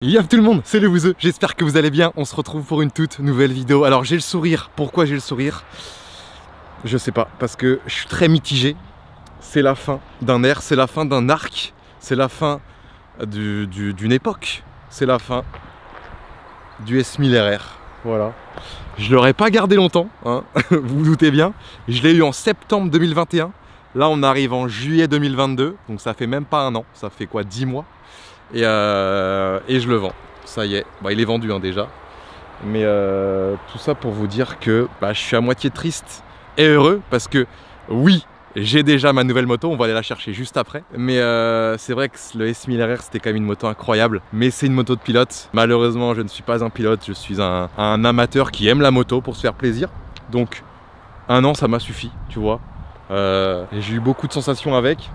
Yo tout le monde, c'est le Wouzeux, j'espère que vous allez bien, on se retrouve pour une toute nouvelle vidéo. Alors j'ai le sourire, pourquoi j'ai le sourire? Je sais pas, parce que je suis très mitigé. C'est la fin d'un ère, c'est la fin d'un arc, c'est la fin d'une époque, c'est la fin du S1000 RR, voilà. Je l'aurais pas gardé longtemps, hein, vous vous doutez bien, je l'ai eu en septembre 2021, là on arrive en juillet 2022, donc ça fait même pas un an, ça fait quoi, 10 mois. Et je le vends, ça y est, bah, il est vendu hein, déjà. Mais tout ça pour vous dire que bah, je suis à moitié triste et heureux parce que oui, j'ai déjà ma nouvelle moto, on va aller la chercher juste après. Mais c'est vrai que le S1000 RR c'était quand même une moto incroyable, mais c'est une moto de pilote. Malheureusement je ne suis pas un pilote, je suis un amateur qui aime la moto pour se faire plaisir. Donc un an ça m'a suffi, tu vois. J'ai eu beaucoup de sensations avec,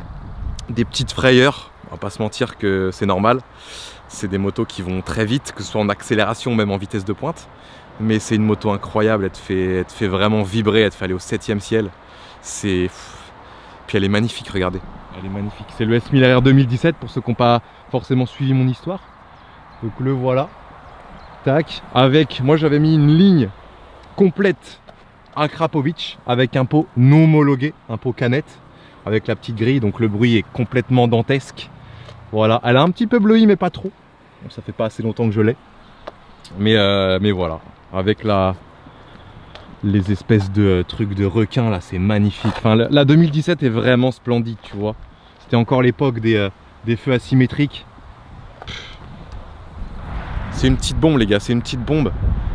des petites frayeurs. On va pas se mentir que c'est normal, c'est des motos qui vont très vite, que ce soit en accélération ou même en vitesse de pointe. Mais c'est une moto incroyable, elle te fait vraiment vibrer, elle te fait aller au 7e ciel. Puis elle est magnifique, regardez. Elle est magnifique. C'est le S1000 RR 2017 pour ceux qui n'ont pas forcément suivi mon histoire. Donc le voilà. Tac. Avec, moi j'avais mis une ligne complète Akrapovic avec un pot non homologué, un pot canette. Avec la petite grille, donc le bruit est complètement dantesque. Voilà, elle a un petit peu bleui mais pas trop. Bon, ça fait pas assez longtemps que je l'ai. Mais voilà, avec les espèces de trucs de requins là, c'est magnifique. Enfin, la 2017 est vraiment splendide, tu vois. C'était encore l'époque des feux asymétriques. C'est une petite bombe les gars, c'est une petite bombe.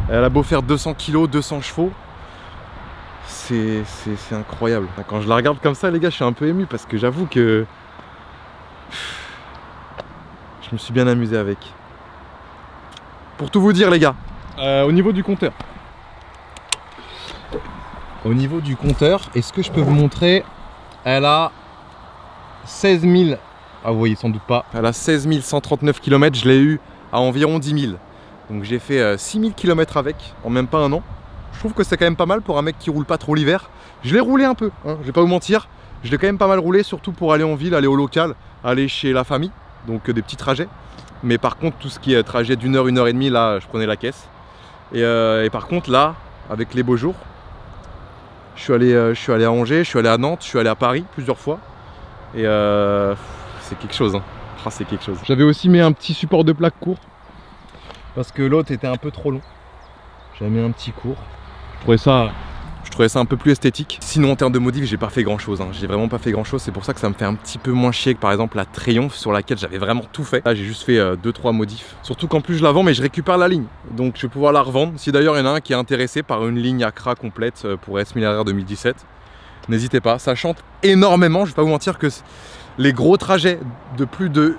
Elle a beau faire 200 kg, 200 chevaux. C'est incroyable. Quand je la regarde comme ça les gars, je suis un peu ému parce que j'avoue que je me suis bien amusé avec. Pour tout vous dire les gars, au niveau du compteur. Au niveau du compteur, est-ce que je peux vous montrer? Elle a 16 000, ah vous voyez sans doute pas. Elle a 16 139 km, je l'ai eu à environ 10 000. Donc j'ai fait 6 000 km avec, en même pas un an. Je trouve que c'est quand même pas mal pour un mec qui roule pas trop l'hiver. Je l'ai roulé un peu, hein, je vais pas vous mentir. Je l'ai quand même pas mal roulé, surtout pour aller en ville, aller au local, aller chez la famille. Donc des petits trajets. Mais par contre, tout ce qui est trajet d'1 heure, 1 heure et demie, là, je prenais la caisse. Et par contre, là, avec les beaux jours, je suis allé à Angers, je suis allé à Nantes, je suis allé à Paris plusieurs fois. Et c'est quelque chose, hein. Ah, c'est quelque chose. J'avais aussi mis un petit support de plaque court. Parce que l'autre était un peu trop long. J'avais mis un petit court. Je trouvais ça un peu plus esthétique. Sinon en termes de modif j'ai pas fait grand chose, hein. J'ai vraiment pas fait grand chose, c'est pour ça que ça me fait un petit peu moins chier que par exemple la Triumph sur laquelle j'avais vraiment tout fait. Là j'ai juste fait 2-3 modifs. Surtout qu'en plus je la vends mais je récupère la ligne. Donc je vais pouvoir la revendre. Si d'ailleurs il y en a un qui est intéressé par une ligne Acra complète pour S1000 RR 2017, n'hésitez pas, ça chante énormément. Je vais pas vous mentir que les gros trajets de plus de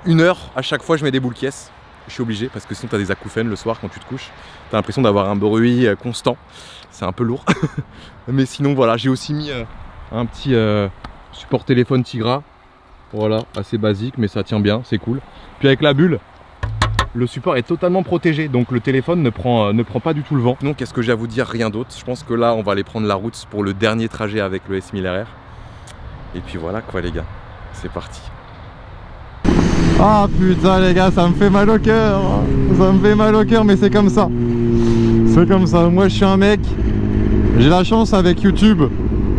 1 heure, à chaque fois je mets des boules caisses. Je suis obligé parce que sinon tu as des acouphènes le soir quand tu te couches. Tu as l'impression d'avoir un bruit constant. C'est un peu lourd. Mais sinon voilà, j'ai aussi mis un petit support téléphone Tigra. Voilà, assez basique mais ça tient bien, c'est cool. Puis avec la bulle, le support est totalement protégé. Donc le téléphone ne prend pas du tout le vent. Donc qu'est-ce que j'ai à vous dire? Rien d'autre. Je pense que là on va aller prendre la route pour le dernier trajet avec le S1000 RR. Et puis voilà quoi les gars, c'est parti. Ah putain les gars, ça me fait mal au cœur. Ça me fait mal au cœur mais c'est comme ça. C'est comme ça. Moi je suis un mec, j'ai la chance avec YouTube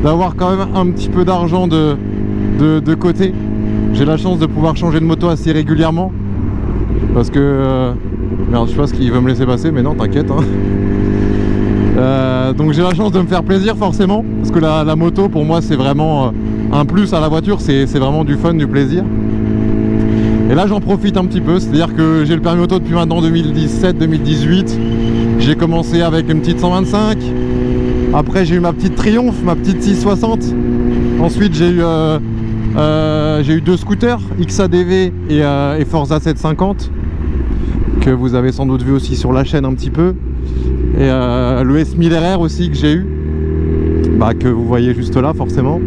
d'avoir quand même un petit peu d'argent de côté. J'ai la chance de pouvoir changer de moto assez régulièrement. Parce que... merde, je sais pas ce qu'il veut me laisser passer mais non t'inquiète hein. Donc j'ai la chance de me faire plaisir forcément. Parce que la moto pour moi c'est vraiment un plus à la voiture. C'est vraiment du fun, du plaisir. Et là j'en profite un petit peu, c'est-à-dire que j'ai le permis auto depuis maintenant 2017-2018. J'ai commencé avec une petite 125. Après j'ai eu ma petite Triumph, ma petite 660. Ensuite j'ai eu 2 scooters, XADV et Forza 750. Que vous avez sans doute vu aussi sur la chaîne un petit peu. Et le S1000 RR aussi que j'ai eu. Bah, que vous voyez juste là forcément.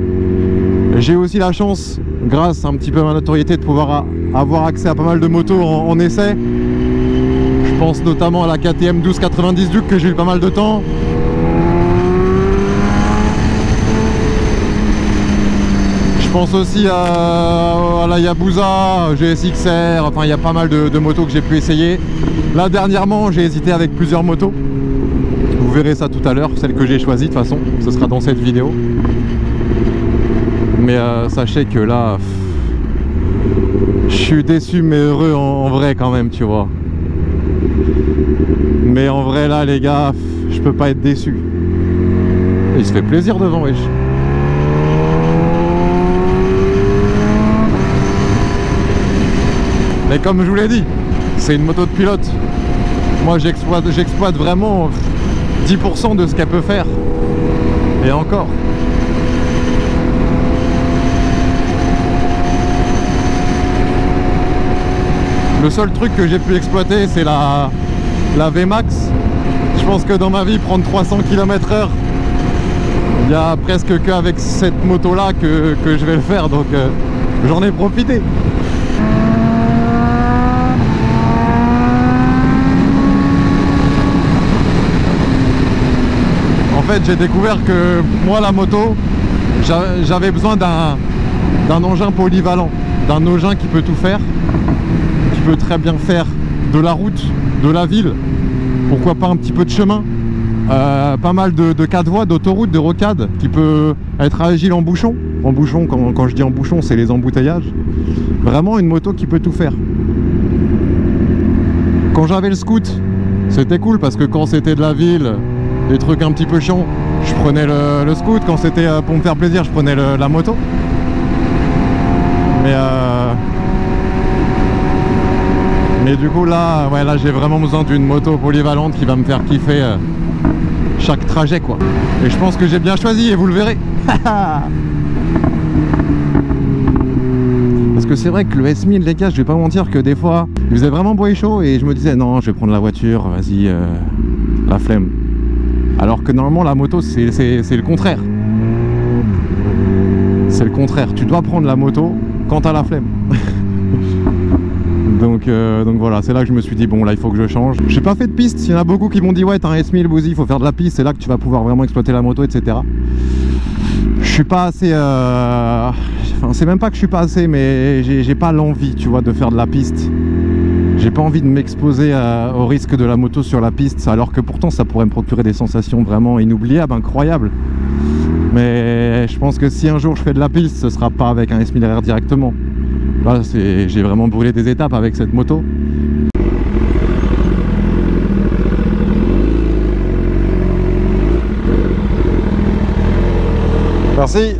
J'ai aussi la chance, grâce un petit peu à ma notoriété, de pouvoir avoir accès à pas mal de motos en essai. Je pense notamment à la KTM 1290 Duke que j'ai eu pas mal de temps. Je Je pense aussi à la Yabusa, GSX-R, enfin il y a pas mal de motos que j'ai pu essayer. Là dernièrement j'ai hésité avec plusieurs motos. Vous verrez ça tout à l'heure, celle que j'ai choisie de toute façon, ce sera dans cette vidéo. Mais sachez que là, je suis déçu mais heureux en vrai quand même, tu vois. Mais en vrai là les gars, je peux pas être déçu. Il se fait plaisir devant, wesh. Mais comme je vous l'ai dit, c'est une moto de pilote. Moi j'exploite vraiment 10% de ce qu'elle peut faire. Et encore. Le seul truc que j'ai pu exploiter, c'est la VMAX. Je pense que dans ma vie, prendre 300 km/h, il n'y a presque qu'avec cette moto là que je vais le faire, donc j'en ai profité. En fait, j'ai découvert que moi, la moto, j'avais besoin d'un engin polyvalent, d'un engin qui peut tout faire, qui peut très bien faire de la route, de la ville, pourquoi pas un petit peu de chemin, pas mal de 4 voies, d'autoroute, de rocade, qui peut être agile en bouchon. En bouchon, quand je dis en bouchon, c'est les embouteillages. Vraiment une moto qui peut tout faire. Quand j'avais le scoot, c'était cool parce que quand c'était de la ville, des trucs un petit peu chiants, je prenais le scoot. Quand c'était pour me faire plaisir, je prenais la moto. Mais du coup là, ouais, là j'ai vraiment besoin d'une moto polyvalente qui va me faire kiffer chaque trajet, quoi. Et je pense que j'ai bien choisi et vous le verrez. Parce que c'est vrai que le S1000, les gars, je vais pas mentir que des fois il faisait vraiment beau et chaud et je me disais non, je vais prendre la voiture, vas-y, la flemme. Alors que normalement la moto c'est le contraire. C'est le contraire, tu dois prendre la moto quand t'as la flemme. Donc voilà, c'est là que je me suis dit bon là il faut que je change. J'ai pas fait de piste, il y en a beaucoup qui m'ont dit ouais t'as un S1000 Bouzy, il faut faire de la piste, c'est là que tu vas pouvoir vraiment exploiter la moto, etc. Je suis pas assez... Enfin c'est même pas que je suis pas assez, mais j'ai pas l'envie, tu vois, de faire de la piste. J'ai pas envie de m'exposer au risque de la moto sur la piste, alors que pourtant ça pourrait me procurer des sensations vraiment inoubliables, incroyables. Mais je pense que si un jour je fais de la piste, ce sera pas avec un S1000RR directement. Là, j'ai vraiment brûlé des étapes avec cette moto. Merci.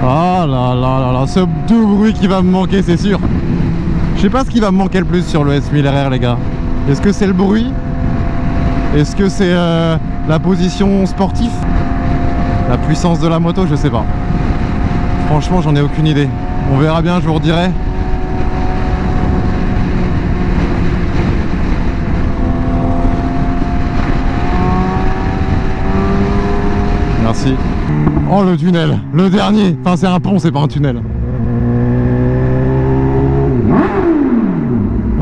Ah là là là là, ce doux bruit qui va me manquer, c'est sûr. Je sais pas ce qui va me manquer le plus sur le S1000RR, les gars. Est-ce que c'est le bruit? Est-ce que c'est la position sportive? La puissance de la moto? Je sais pas. Franchement, j'en ai aucune idée. On verra bien, je vous redirai. Merci. Oh, le tunnel, le dernier. Enfin, c'est un pont, c'est pas un tunnel.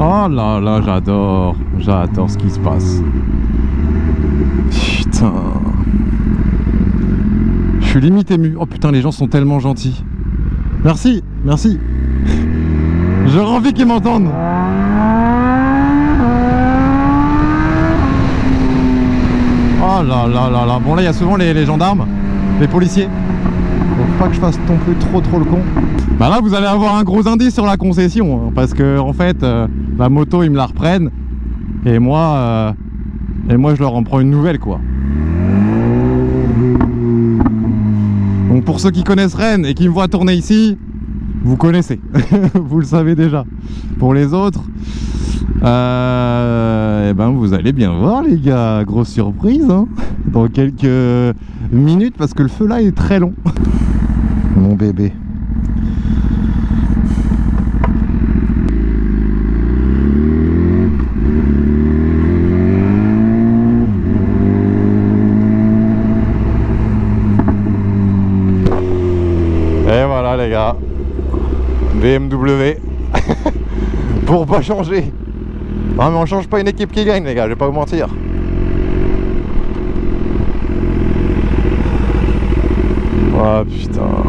Oh là là, j'adore ce qui se passe. Putain. Je suis limite ému. Oh putain, les gens sont tellement gentils. Merci, merci. J'aurais envie qu'ils m'entendent. Oh là là là là. Bon là, il y a souvent les gendarmes, les policiers. Donc pas que je fasse non plus trop le con. Bah là, vous allez avoir un gros indice sur la concession, hein, parce que en fait, la moto, ils me la reprennent. Et moi, je leur en prends une nouvelle, quoi. Donc pour ceux qui connaissent Rennes et qui me voient tourner ici, vous connaissez, vous le savez déjà. Pour les autres, eh ben vous allez bien voir, les gars, grosse surprise, hein, dans quelques minutes, parce que le feu là est très long. Mon bébé. Et voilà les gars, BMW. Pour pas changer. Non mais on change pas une équipe qui gagne les gars, je vais pas vous mentir. Oh putain.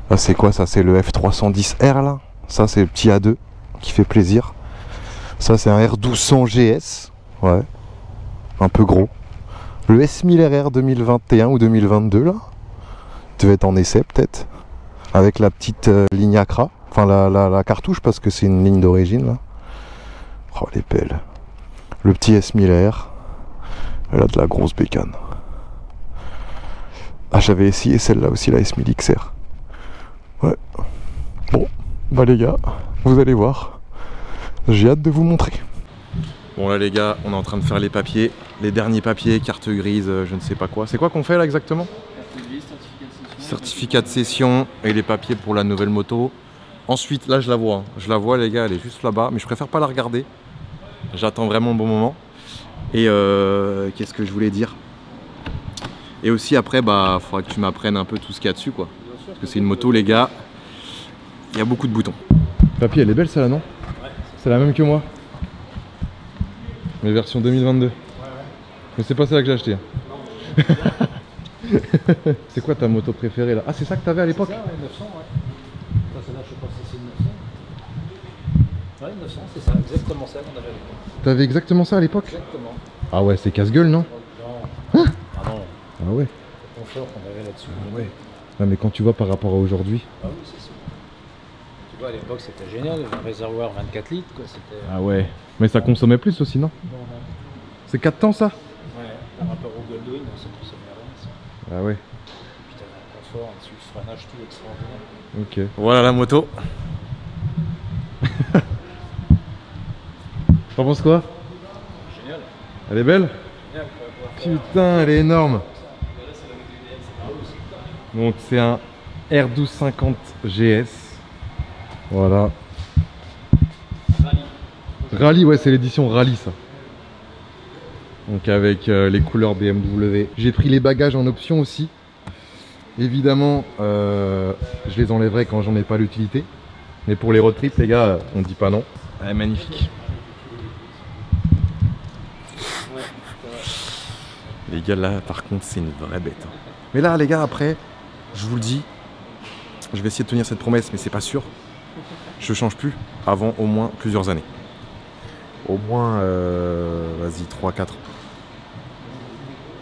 Ah, c'est quoi ça? C'est le F310R là. Ça c'est le petit A2 qui fait plaisir. Ça c'est un R1200 GS. Ouais. Un peu gros. Le S1000RR 2021 ou 2022 là. Il devait être en essai peut-être. Avec la petite ligne Acra. Enfin la cartouche parce que c'est une ligne d'origine là. Oh elle est belle. Le petit S1000R. Elle a de la grosse bécane. Ah j'avais essayé celle-là aussi, la S1000 XR. Ouais. Bon, bah les gars, vous allez voir. J'ai hâte de vous montrer. Bon là les gars, on est en train de faire les papiers. Les derniers papiers, carte grise, je ne sais pas quoi. C'est quoi qu'on fait là exactement? Carte grise, certificat de session et les papiers pour la nouvelle moto. Ensuite, là je la vois. Hein. Je la vois les gars, elle est juste là-bas. Mais je préfère pas la regarder. J'attends vraiment un bon moment. Et qu'est-ce que je voulais dire? Et aussi après, bah, faudra que tu m'apprennes un peu tout ce qu'il y a dessus quoi. Parce que c'est une moto les gars, il y a beaucoup de boutons. Papy, elle est belle celle-là non? Ouais. C'est la même que moi. Mais version 2022. Ouais. Mais c'est pas celle-là que j'ai acheté. Hein. C'est quoi ta moto préférée là? Ah c'est ça que t'avais à l'époque? C'est ça, ouais, 900 ouais. Ça, celle-là, je sais pas si c'est une 900. Ouais, 900, c'est ça, exactement ça qu'on avait à l'époque. T'avais exactement ça à l'époque? Exactement. Ah ouais, c'est casse-gueule non? Non. Hein? Ah non. Ah ouais. Le confort qu'on avait là-dessus. Ah ouais. Ah mais quand tu vois par rapport à aujourd'hui. Ah oui, c'est ça. Tu vois, à l'époque c'était génial, un réservoir 24 litres quoi. Ah ouais. Mais ça consommait plus aussi, non? Non, non. C'est 4 temps ça? Ouais, par rapport au Goldwing, ça consommait rien ça. Ah ouais. Puis t'avais un confort, un dessus de freinage tout extraordinaire. Ok. Voilà la moto. T'en penses quoi? Génial. Elle est belle? Génial, putain, elle est énorme. Donc c'est un R1250 GS. Voilà. Rallye, ouais, c'est l'édition Rallye ça. Donc avec les couleurs BMW. J'ai pris les bagages en option aussi. Évidemment, je les enlèverai quand j'en ai pas l'utilité. Mais pour les road trips, les gars, on dit pas non. Elle est magnifique. Les gars, là, par contre, c'est une vraie bête. Hein. Mais là, les gars, après, je vous le dis, je vais essayer de tenir cette promesse, mais c'est pas sûr. Je change plus avant au moins plusieurs années. Au moins, vas-y, 3-4 ans.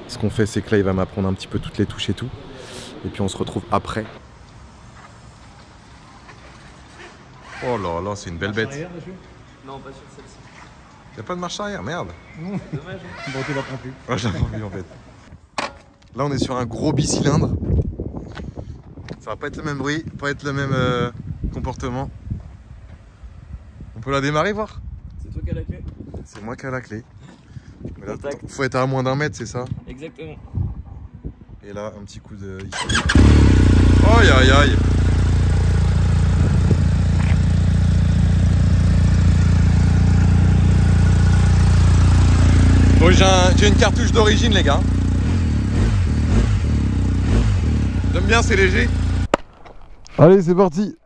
Ce qu'on fait, c'est que là, il va m'apprendre un petit peu toutes les touches et tout. Et puis, on se retrouve après. Oh là là, c'est une belle bête. Arrière, non, pas sur celle-ci. Y'a pas de marche arrière, merde. Dommage. Hein. Bon, tu l'apprends plus. Ouais, j'avais envie en fait. Là, on est sur un gros bicylindre. Ça va pas être le même bruit, pas être le même comportement. On peut la démarrer, voir? C'est toi qui as la clé. C'est moi qui ai la clé. Mais là, faut être à moins d'1 mètre, c'est ça? Exactement. Et là, un petit coup de... Aïe aïe aïe. Bon, j'ai une cartouche d'origine les gars. J'aime bien, c'est léger. Allez, c'est parti.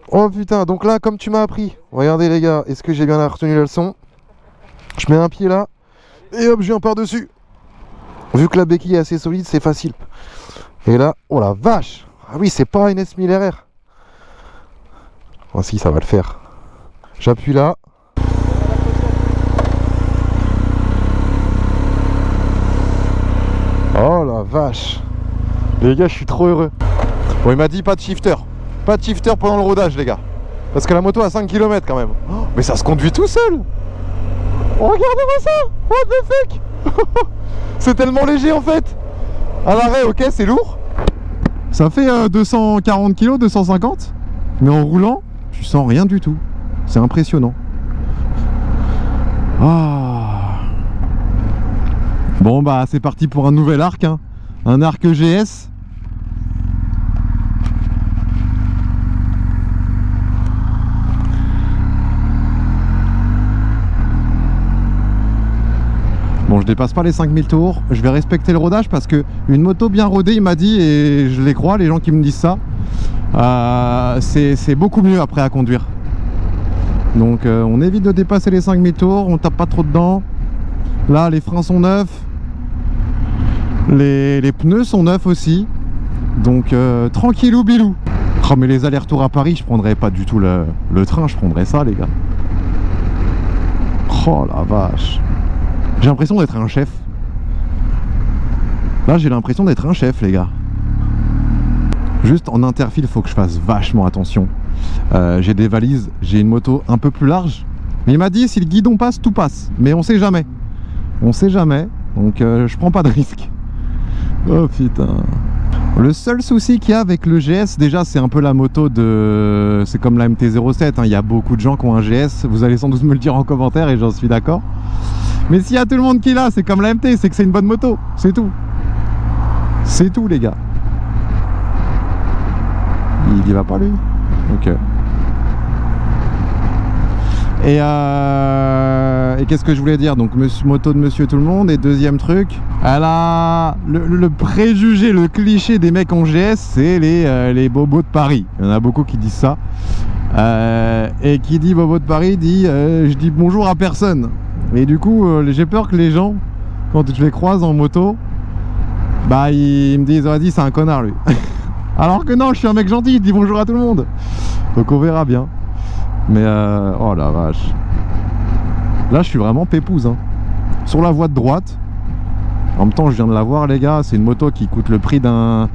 Oh putain, donc là, comme tu m'as appris, regardez les gars, est-ce que j'ai bien retenu la leçon? Je mets un pied là, et hop, je viens par-dessus. Vu que la béquille est assez solide, c'est facile. Et là, oh la vache. Ah oui, c'est pas une S1000RR. Oh si, ça va le faire. J'appuie là. Oh la vache. Les gars, je suis trop heureux. Bon, il m'a dit pas de shifter. Pas de shifter pendant le rodage, les gars. Parce que la moto a 5 km quand même. Oh, mais ça se conduit tout seul. Oh, regardez-moi ça. What the fuck. C'est tellement léger en fait. À l'arrêt, ok, c'est lourd. Ça fait 240 kg, 250. Mais en roulant, tu sens rien du tout. C'est impressionnant. Ah. Bon bah c'est parti pour un nouvel arc, hein. Un arc GS. Bon, je dépasse pas les 5000 tours, je vais respecter le rodage parce que une moto bien rodée, il m'a dit, et je les crois, les gens qui me disent ça, c'est beaucoup mieux après à conduire. Donc on évite de dépasser les 5000 tours, on tape pas trop dedans. Là les freins sont neufs, les pneus sont neufs aussi. Donc tranquillou bilou. Oh mais les allers-retours à Paris, je prendrais pas du tout le train, je prendrais ça les gars. Oh la vache. J'ai l'impression d'être un chef. Là j'ai l'impression d'être un chef les gars. Juste en interfile, il faut que je fasse vachement attention. J'ai des valises, j'ai une moto un peu plus large. Mais il m'a dit si le guidon passe, tout passe. Mais on sait jamais. On sait jamais. Donc je prends pas de risque. Oh putain. Le seul souci qu'il y a avec le GS, déjà c'est un peu la moto de... C'est comme la MT-07, hein. Il y a beaucoup de gens qui ont un GS. Vous allez sans doute me le dire en commentaire et j'en suis d'accord. Mais s'il y a tout le monde qui l'a, c'est comme la MT, c'est que c'est une bonne moto. C'est tout. C'est tout les gars. Il y va pas lui. Ok. Et qu'est-ce que je voulais dire? Donc moto de monsieur tout le monde. Et deuxième truc, elle a le préjugé, le cliché des mecs en GS, c'est les bobos de Paris. Il y en a beaucoup qui disent ça. Et qui dit bobo de Paris dit je dis bonjour à personne. Et du coup j'ai peur que les gens, quand je les croise en moto, bah ils me disent vas-y c'est un connard lui. Alors que non, je suis un mec gentil, je dis bonjour à tout le monde. Donc on verra bien. Mais oh la vache. Là je suis vraiment pépouze hein. Sur la voie de droite. En même temps je viens de la voir les gars. C'est une moto qui coûte le prix d'un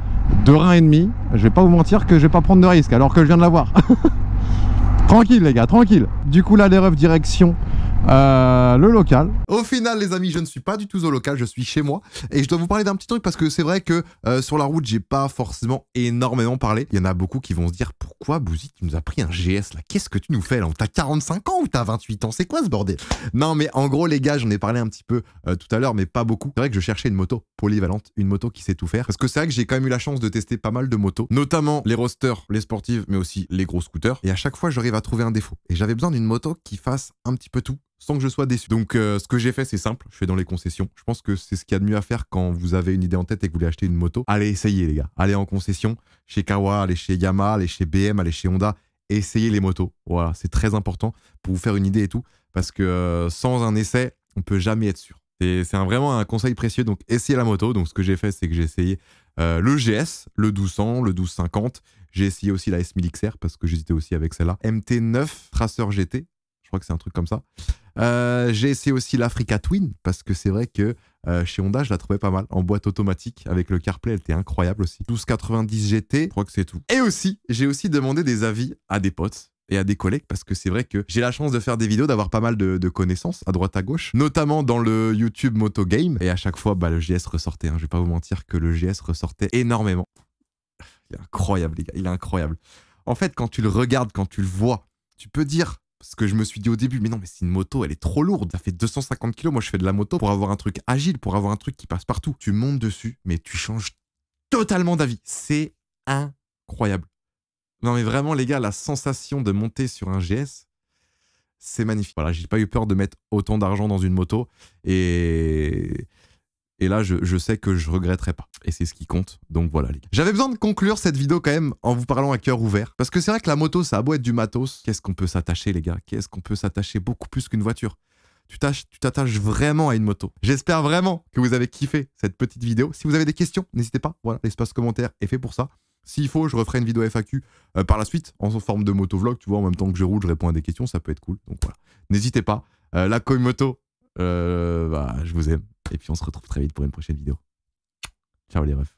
2,5 €. Je vais pas vous mentir que je vais pas prendre de risque alors que je viens de la voir. Tranquille les gars, tranquille. Du coup là les refs direction le local. Au final les amis, je ne suis pas du tout au local, je suis chez moi. Et je dois vous parler d'un petit truc parce que c'est vrai que sur la route j'ai pas forcément énormément parlé. Il y en a beaucoup qui vont se dire pourquoi Bouzy tu nous as pris un GS là? Qu'est-ce que tu nous fais là? T'as 45 ans ou t'as 28 ans? C'est quoi ce bordel? Non mais en gros les gars, j'en ai parlé un petit peu tout à l'heure mais pas beaucoup. C'est vrai que je cherchais une moto polyvalente, une moto qui sait tout faire. Parce que c'est vrai que j'ai quand même eu la chance de tester pas mal de motos, notamment les roadsters, les sportives mais aussi les gros scooters. Et à chaque fois j'arrive à trouver un défaut. Et j'avais besoin d'une moto qui fasse un petit peu tout sans que je sois déçu. Donc ce que j'ai fait c'est simple, je fais dans les concessions. Je pense que c'est ce qu'il y a de mieux à faire quand vous avez une idée en tête et que vous voulez acheter une moto. Allez essayer les gars, allez en concession, chez Kawa, allez chez Yamaha, allez chez BM, allez chez Honda, essayez les motos. Voilà, c'est très important pour vous faire une idée et tout, parce que sans un essai, on peut jamais être sûr. C'est vraiment un conseil précieux, donc essayez la moto. Donc ce que j'ai fait c'est que j'ai essayé le GS, le 1200, le 1250, j'ai essayé aussi la S1000 XR parce que j'hésitais aussi avec celle-là. MT9 Tracer GT, je crois que c'est un truc comme ça. J'ai essayé aussi l'Africa Twin parce que c'est vrai que chez Honda je la trouvais pas mal en boîte automatique avec le CarPlay, elle était incroyable aussi. 1290 GT, je crois que c'est tout. Et aussi j'ai aussi demandé des avis à des potes et à des collègues parce que c'est vrai que j'ai la chance de faire des vidéos, d'avoir pas mal de connaissances à droite à gauche, notamment dans le YouTube Moto Game, et à chaque fois bah, le GS ressortait, hein. Je vais pas vous mentir que le GS ressortait énormément. Il est incroyable les gars, il est incroyable. En fait quand tu le regardes, quand tu le vois, tu peux dire ce que je me suis dit au début, mais non mais c'est une moto, elle est trop lourde, ça fait 250 kg, moi je fais de la moto pour avoir un truc agile, pour avoir un truc qui passe partout. Tu montes dessus, mais tu changes totalement d'avis, c'est incroyable. Non mais vraiment les gars, la sensation de monter sur un GS, c'est magnifique. Voilà, j'ai pas eu peur de mettre autant d'argent dans une moto, et là, je sais que je regretterai pas. Et c'est ce qui compte. Donc voilà, les gars. J'avais besoin de conclure cette vidéo quand même en vous parlant à cœur ouvert. Parce que c'est vrai que la moto, ça a beau être du matos. Qu'est-ce qu'on peut s'attacher, les gars? Qu'est-ce qu'on peut s'attacher beaucoup plus qu'une voiture? Tu t'attaches vraiment à une moto. J'espère vraiment que vous avez kiffé cette petite vidéo. Si vous avez des questions, n'hésitez pas. Voilà, l'espace commentaire est fait pour ça. S'il faut, je referai une vidéo FAQ par la suite, en forme de motovlog. Tu vois, en même temps que je roule, je réponds à des questions. Ça peut être cool. Donc voilà, n'hésitez pas. La Koimoto, bah, je vous aime. Et puis on se retrouve très vite pour une prochaine vidéo. Ciao les refs.